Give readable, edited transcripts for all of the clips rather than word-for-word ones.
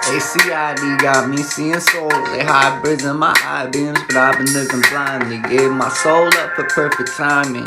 ACID got me seeing souls. They hybrids in my eye beams, but I've been looking blindly. Gave my soul up for perfect timing.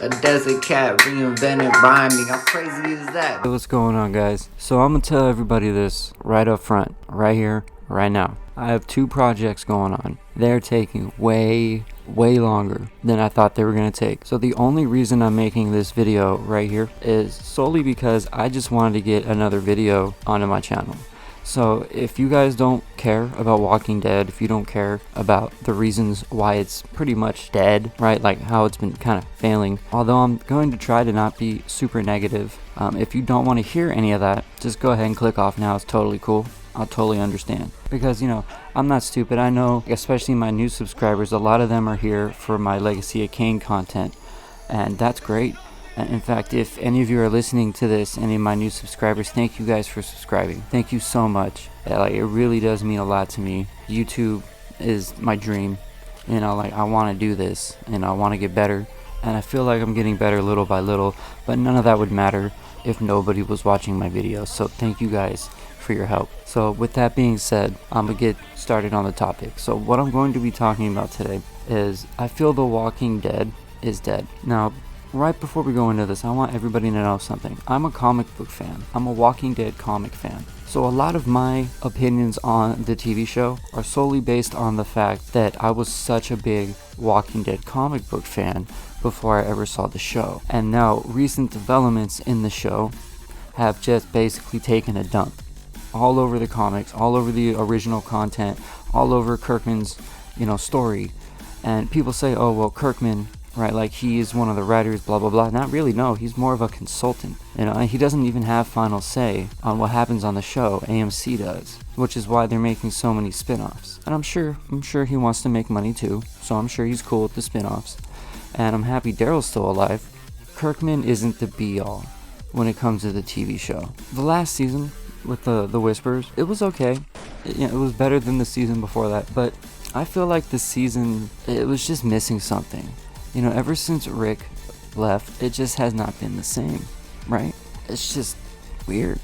A desert cat reinvented rhyming. How crazy is that? Hey, what's going on, guys? So I'm gonna tell everybody this right up front, right here, right now. I have 2 projects going on. They're taking way longer than I thought they were gonna take. So the only reason I'm making this video right here is solely because I just wanted to get another video onto my channel. So if you guys don't care about Walking Dead, if you don't care about the reasons why it's pretty much dead, right, like how it's been kind of failing, although I'm going to try to not be super negative, if you don't want to hear any of that, just go ahead and click off now. It's totally cool. I'll totally understand, because I'm not stupid. I know, especially my new subscribers, a lot of them are here for my Legacy of Kain content, and that's great. In fact, if any of you are listening to this, any of my new subscribers, thank you guys for subscribing. Thank you so much. It really does mean a lot to me. YouTube is my dream. I want to do this, and I want to get better, and I feel like I'm getting better little by little, but none of that would matter if nobody was watching my videos. So thank you guys for your help. So with that being said, I'm gonna get started on the topic. So what I'm going to be talking about today is, I feel The Walking Dead is dead. Now, right before we go into this, I want everybody to know something. I'm a comic book fan. I'm a Walking Dead comic fan. So a lot of my opinions on the TV show are solely based on the fact that I was such a big Walking Dead comic book fan before I ever saw the show. And now recent developments in the show have just basically taken a dump all over the comics, all over the original content, all over Kirkman's, story. And people say, oh, well, Kirkman, right, like he is one of the writers, blah blah blah. Not really. No, he's more of a consultant. And he doesn't even have final say on what happens on the show. AMC does, which is why they're making so many spin-offs. And I'm sure he wants to make money too, so I'm sure he's cool with the spin-offs. And I'm happy Daryl's still alive. Kirkman isn't the be-all when it comes to the TV show. The last season with the Whispers, it was okay. It was better than the season before that, but I feel like the season, it was just missing something. Ever since Rick left, it just has not been the same, right? It's just weird.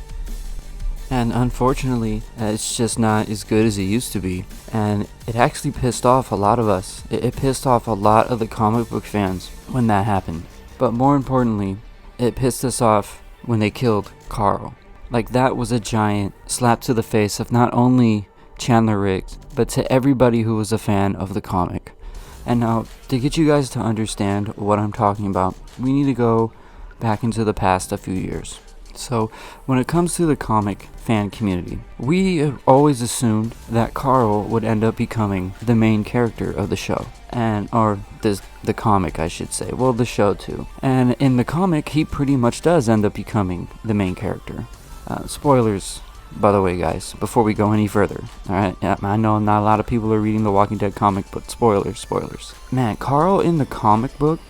And unfortunately, it's just not as good as it used to be. And it actually pissed off a lot of us. It pissed off a lot of the comic book fans when that happened. But more importantly, it pissed us off when they killed Carl. Like, that was a giant slap to the face of not only Chandler Riggs, but to everybody who was a fan of the comic. And now, to get you guys to understand what I'm talking about, we need to go back into the past a few years. So, when it comes to the comic fan community, we have always assumed that Carl would end up becoming the main character of the show. Or the comic, I should say. Well, the show too. And in the comic, he pretty much does end up becoming the main character. Spoilers, by the way, guys, before we go any further. Alright, yeah, I know not a lot of people are reading the Walking Dead comic, but spoilers. Man, Carl in the comic book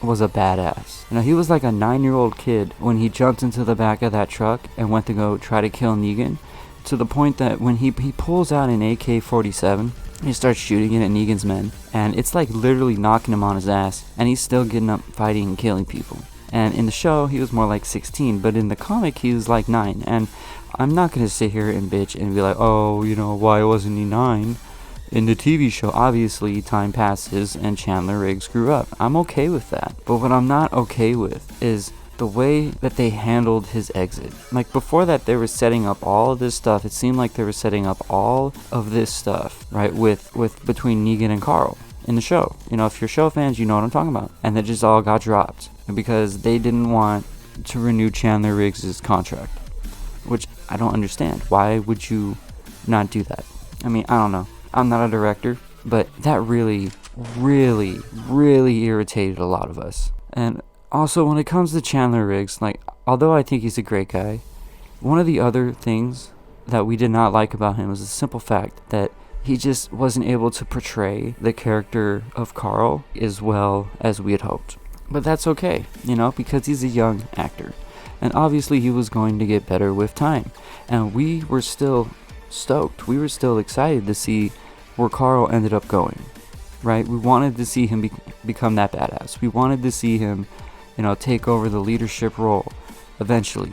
was a badass. He was like a 9-year-old kid when he jumped into the back of that truck and went to go try to kill Negan, to the point that when he pulls out an AK-47, he starts shooting it at Negan's men, and it's like literally knocking him on his ass, and he's still getting up fighting and killing people. And in the show, he was more like 16, but in the comic, he was like 9. And I'm not going to sit here and bitch and be like, oh, why wasn't he 9? In the TV show, obviously, time passes and Chandler Riggs grew up. I'm okay with that. But what I'm not okay with is the way that they handled his exit. Like, before that, they were setting up all of this stuff. It seemed like they were setting up all of this stuff, right, with between Negan and Carl in the show. If you're show fans, you know what I'm talking about. And that just all got dropped because they didn't want to renew Chandler Riggs' contract, which I don't understand. Why would you not do that? I don't know. I'm not a director, but that really irritated a lot of us. And also, when it comes to Chandler Riggs, although I think he's a great guy, one of the other things that we did not like about him was the simple fact that he just wasn't able to portray the character of Carl as well as we had hoped. But that's okay, because he's a young actor. And obviously he was going to get better with time. And we were still stoked. We were still excited to see where Carl ended up going, right? We wanted to see him become that badass. We wanted to see him, take over the leadership role eventually.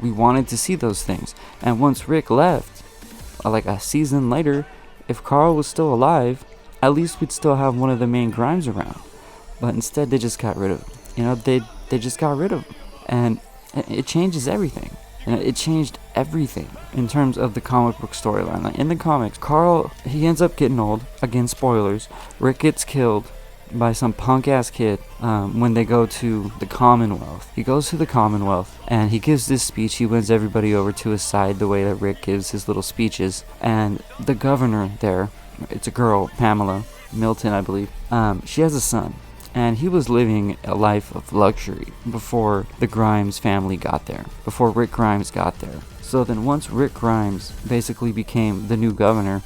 We wanted to see those things. And once Rick left, like a season later, if Carl was still alive, at least we'd still have one of the main Grimes around. But instead, they just got rid of him. They just got rid of him. And it changes everything. And it changed everything in terms of the comic book storyline. Like in the comics, Carl, he ends up getting old. Again, spoilers. Rick gets killed by some punk-ass kid when they go to the Commonwealth. He goes to the Commonwealth, and he gives this speech. He wins everybody over to his side the way that Rick gives his little speeches. And the governor there, it's a girl, Pamela Milton, I believe, she has a son. And he was living a life of luxury before the Grimes family got there, before Rick Grimes got there. So then once Rick Grimes basically became the new governor,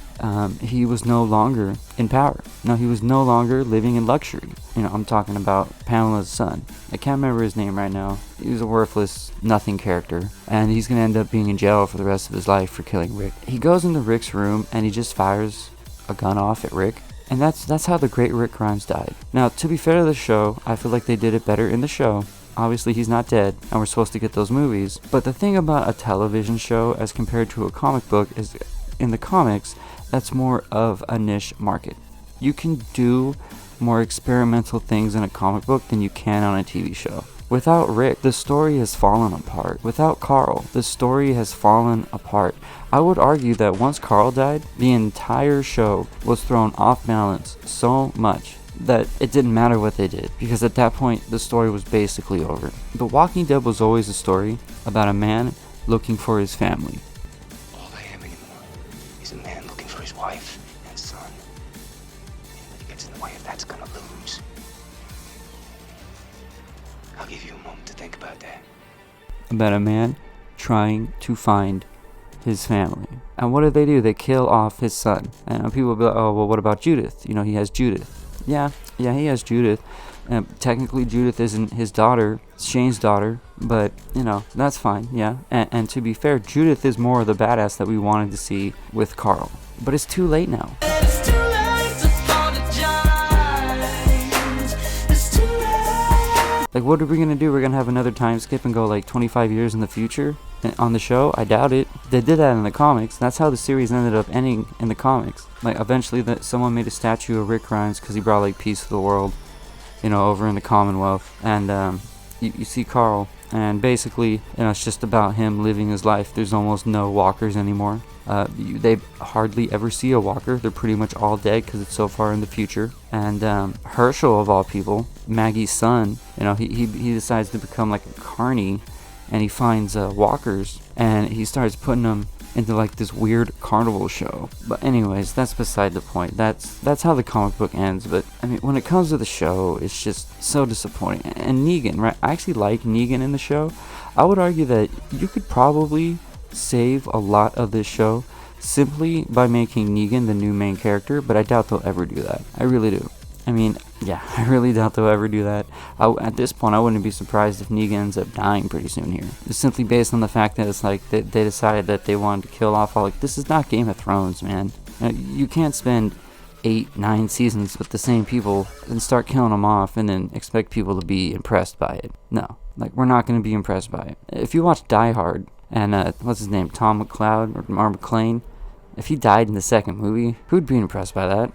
he was no longer in power. No, he was no longer living in luxury. I'm talking about Pamela's son. I can't remember his name right now. He was a worthless, nothing character. And he's going to end up being in jail for the rest of his life for killing Rick. He goes into Rick's room and he just fires a gun off at Rick. And that's how the great Rick Grimes died. Now, to be fair to the show, I feel like they did it better in the show. Obviously, he's not dead, and we're supposed to get those movies. But the thing about a television show as compared to a comic book is, in the comics, that's more of a niche market. You can do more experimental things in a comic book than you can on a TV show. Without Rick, the story has fallen apart. Without Carl, the story has fallen apart. I would argue that once Carl died, the entire show was thrown off balance so much that it didn't matter what they did, because at that point, the story was basically over. The Walking Dead was always a story about a man looking for his family. All I am anymore is a man looking for his wife and son. Anybody gets in the way of that's gonna lose. I'll give you a moment to think about that. About a man trying to find his family. And what do? They kill off his son. And people will be like, oh, well, what about Judith? He has Judith. Yeah, he has Judith. Technically, Judith isn't his daughter, it's Shane's daughter, but, that's fine, yeah. And to be fair, Judith is more of the badass that we wanted to see with Carl. But it's too late now. Like, what are we going to do? We're going to have another time skip and go, 25 years in the future on the show? I doubt it. They did that in the comics. That's how the series ended up ending in the comics. Eventually, someone made a statue of Rick Grimes because he brought, peace to the world, over in the Commonwealth. And you see Carl, and basically, it's just about him living his life. There's almost no walkers anymore. They hardly ever see a walker. They're pretty much all dead because it's so far in the future. And Herschel, of all people, Maggie's son, he decides to become like a carny, and he finds walkers, and he starts putting them into this weird carnival show. But anyways, that's beside the point. That's how the comic book ends. But when it comes to the show, it's just so disappointing. And Negan, right? I actually like Negan in the show. I would argue that you could probably save a lot of this show simply by making Negan the new main character, but I doubt they'll ever do that. I really do. I really doubt they'll ever do that. At this point, I wouldn't be surprised if Negan ends up dying pretty soon here. It's simply based on the fact that it's they decided that they wanted to kill off all, this is not Game of Thrones, man. You can't spend 8-9 seasons with the same people and start killing them off and then expect people to be impressed by it. No, we're not going to be impressed by it. If you watch Die Hard, and what's his name, Tom McCloud or McClane, if he died in the second movie, who'd be impressed by that?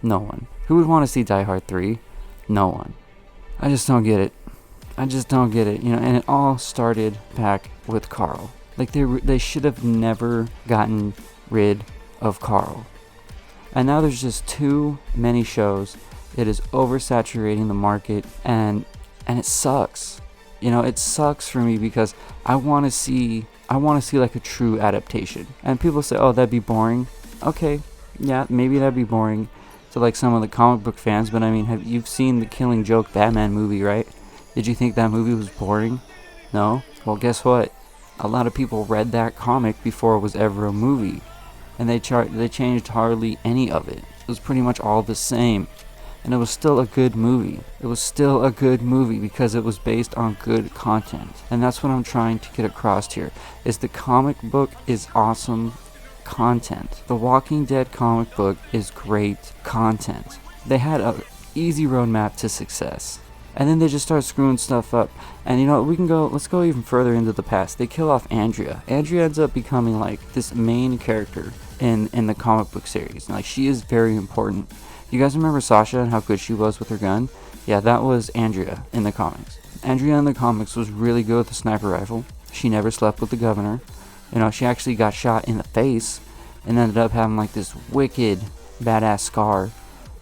No one. Who would want to see Die Hard 3? No one. I just don't get it. And it all started back with Carl. They should have never gotten rid of Carl. And now there's just too many shows. It is oversaturating the market, and it sucks. It sucks for me because I want to see a true adaptation. And people say, oh, that'd be boring. Okay, yeah, maybe that'd be boring to some of the comic book fans, but you've seen the Killing Joke Batman movie, right? Did you think that movie was boring? No? Well, guess what? A lot of people read that comic before it was ever a movie, and they changed hardly any of it. It was pretty much all the same. And it was still a good movie. It was still a good movie because it was based on good content. And that's what I'm trying to get across here, is the comic book is awesome content. The Walking Dead comic book is great content. They had an easy roadmap to success. And then they just start screwing stuff up. And you know, let's go even further into the past. They kill off Andrea. Andrea ends up becoming like this main character in the comic book series. And, like, she is very important. You guys remember Sasha and how good she was with her gun? Yeah, that was Andrea in the comics. Andrea in the comics was really good with the sniper rifle. She never slept with the governor. You know, she actually got shot in the face and ended up having like this wicked badass scar,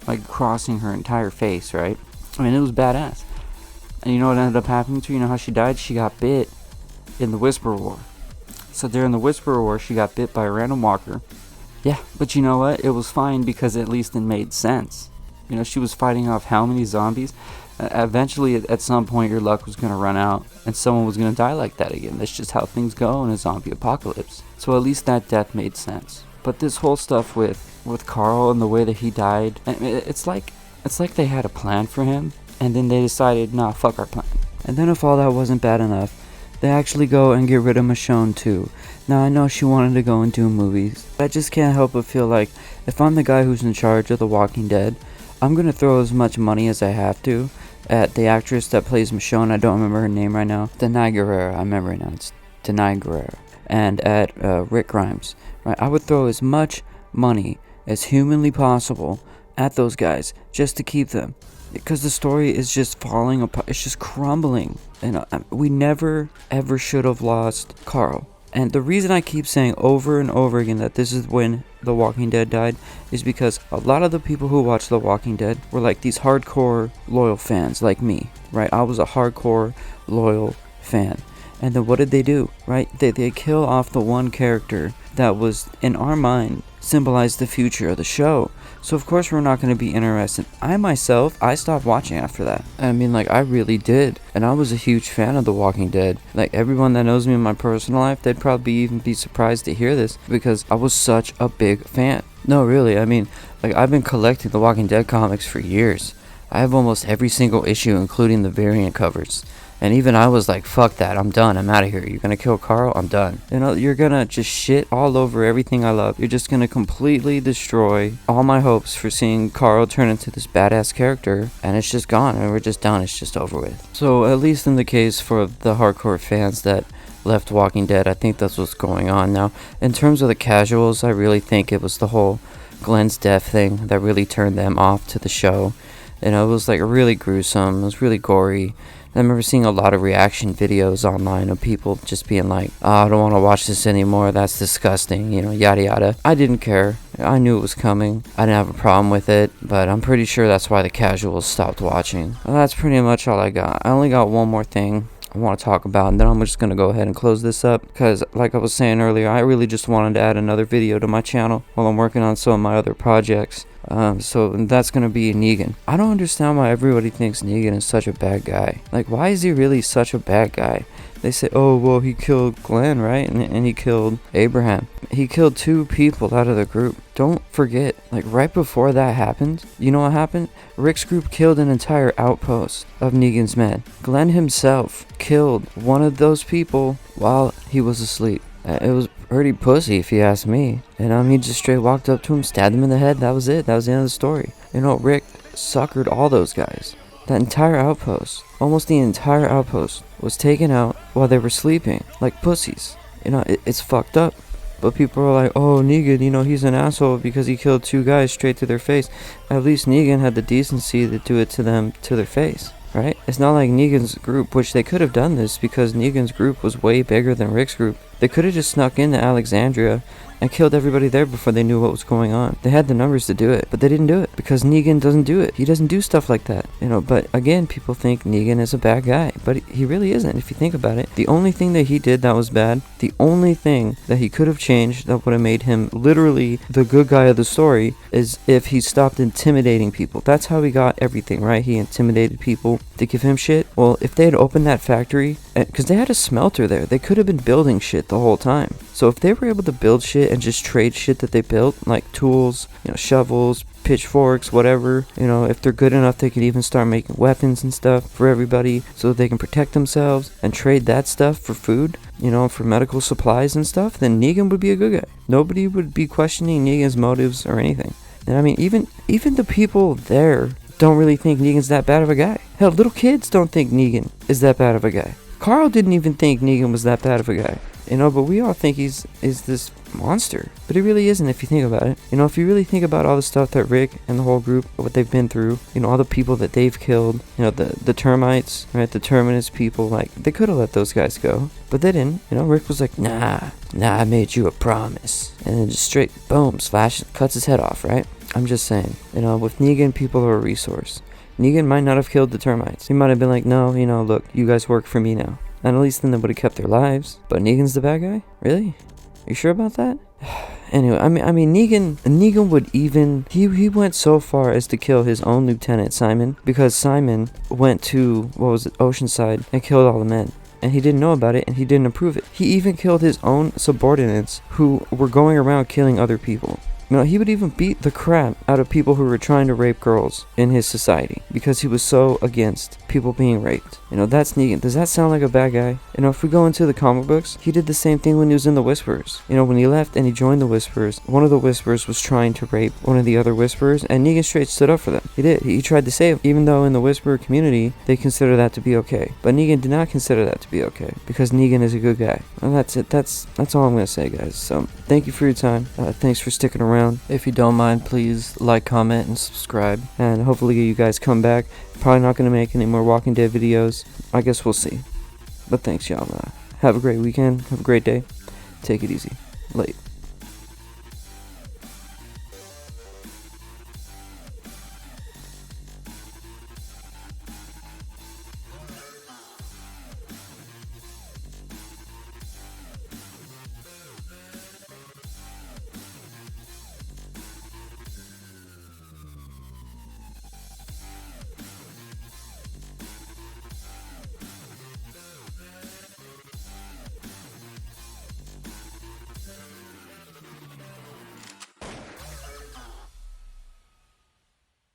like crossing her entire face, right? I mean, it was badass. And you know what ended up happening to her? You know how she died? She got bit in the Whisperer War. So during the Whisperer War, she got bit by a random walker. Yeah, but you know what? It was fine because at least it made sense. You know, she was fighting off how many zombies? Eventually, at some point, your luck was going to run out and someone was going to die like that again. That's just how things go in a zombie apocalypse. So at least that death made sense. But this whole stuff with Carl and the way that he died, it's like they had a plan for him, and then they decided, nah, fuck our plan. And then if all that wasn't bad enough, they actually go and get rid of Michonne too. Now, I know she wanted to go and do movies, but I just can't help but feel like if I'm the guy who's in charge of The Walking Dead, I'm gonna throw as much money as I have to at the actress that plays Michonne. I don't remember her name right now. Denai Guerrero. I remember right now. It's Denai Guerrero. And at Rick Grimes. Right. I would throw as much money as humanly possible at those guys just to keep them, because the story is just falling apart. It's just crumbling. And we never ever should have lost Carl. And the reason I keep saying over and over again that this is when The Walking Dead died is because a lot of the people who watch The Walking Dead were like these hardcore loyal fans like me, right? I was a hardcore loyal fan. And then what did they do, right? They kill off the one character that was, in our mind, symbolized the future of the show. So of course we're not going to be interested. I stopped watching after that. I mean, like, I really did. And I was a huge fan of The Walking Dead. Like, everyone that knows me in my personal life, they'd probably even be surprised to hear this, because I was such a big fan. No, really, I mean, like, I've been collecting The Walking Dead comics for years. I have almost every single issue, including the variant covers. And even I was like, fuck that, I'm done, I'm out of here. You're gonna kill Carl? I'm done. You know, you're gonna just shit all over everything I love. You're just gonna completely destroy all my hopes for seeing Carl turn into this badass character, and it's just gone, and we're just done, it's just over with. So, at least in the case for the hardcore fans that left Walking Dead, I think that's what's going on now. In terms of the casuals, I really think it was the whole Glenn's death thing that really turned them off to the show. You know, it was like really gruesome, it was really gory. I remember seeing a lot of reaction videos online of people just being like, oh, I don't want to watch this anymore, that's disgusting, you know, yada yada. I didn't care. I knew it was coming. I didn't have a problem with it, but I'm pretty sure that's why the casuals stopped watching. Well, that's pretty much all I got. I only got one more thing I want to talk about, and then I'm just going to go ahead and close this up, because like I was saying earlier, I really just wanted to add another video to my channel while I'm working on some of my other projects. So that's gonna be Negan. I don't understand why everybody thinks Negan is such a bad guy. Like, why is he really such a bad guy? They say, oh, well, he killed Glenn, right? And he killed Abraham. He killed 2 people out of the group. Don't forget, like, right before that happened, you know what happened? Rick's group killed an entire outpost of Negan's men. Glenn himself killed one of those people while he was asleep. It was pretty pussy, if you ask me. And he just straight walked up to him, stabbed him in the head. That was it. That was the end of the story. You know, Rick suckered all those guys. That entire outpost, almost the entire outpost, was taken out while they were sleeping, like pussies. You know, it's fucked up. But people are like, oh, Negan, you know, he's an asshole because he killed 2 guys straight to their face. At least Negan had the decency to do it to them, to their face. Right? It's not like Negan's group, which they could have done this because Negan's group was way bigger than Rick's group. They could have just snuck into Alexandria and killed everybody there before they knew what was going on. They had the numbers to do it, but they didn't do it because Negan doesn't do it. He doesn't do stuff like that, you know. But again, people think Negan is a bad guy, but he really isn't. If you think about it, the only thing that he did that was bad, the only thing that he could have changed that would have made him literally the good guy of the story, is if he stopped intimidating people. That's how he got everything, right? He intimidated people to give him shit. Well, if they had opened that factory, because they had a smelter there, they could have been building shit the whole time. So if they were able to build shit and just trade shit that they built, like tools, you know, shovels, pitchforks, whatever, you know, if they're good enough, they could even start making weapons and stuff for everybody so that they can protect themselves and trade that stuff for food, you know, for medical supplies and stuff, then Negan would be a good guy. Nobody would be questioning Negan's motives or anything. And I mean, even the people there don't really think Negan's that bad of a guy. Hell, little kids don't think Negan is that bad of a guy. Carl didn't even think Negan was that bad of a guy. But we all think is this monster. But he really isn't if you think about it. If you really think about all the stuff that Rick and the whole group, what they've been through, all the people that they've killed, the termites, right, the terminus people, like, they could have let those guys go. But they didn't. Rick was like, nah, I made you a promise. And then just straight, boom, cuts his head off, right? I'm just saying, with Negan, people are a resource. Negan might not have killed the termites. He might have been like, no, look, you guys work for me now. And at least then they would have kept their lives. But Negan's the bad guy? Really? Are you sure about that? Anyway, I mean, Negan would even, he went so far as to kill his own lieutenant, Simon, because Simon went to, Oceanside and killed all the men. And he didn't know about it, and he didn't approve it. He even killed his own subordinates who were going around killing other people. He would even beat the crap out of people who were trying to rape girls in his society because he was so against people being raped. That's Negan. Does that sound like a bad guy? If we go into the comic books, he did the same thing when he was in the Whisperers. When he left and he joined the Whisperers, one of the Whisperers was trying to rape one of the other Whisperers, and Negan straight stood up for them. He did. He tried to save him, even though in the Whisperer community, they consider that to be okay. But Negan did not consider that to be okay because Negan is a good guy. And that's it. That's all I'm going to say, guys. So, thank you for your time. Thanks for sticking around. If you don't mind, please like, comment, and subscribe. And hopefully you guys come back. Probably not going to make any more Walking Dead videos. I guess we'll see. But thanks, y'all. Have a great weekend. Have a great day. Take it easy. Late.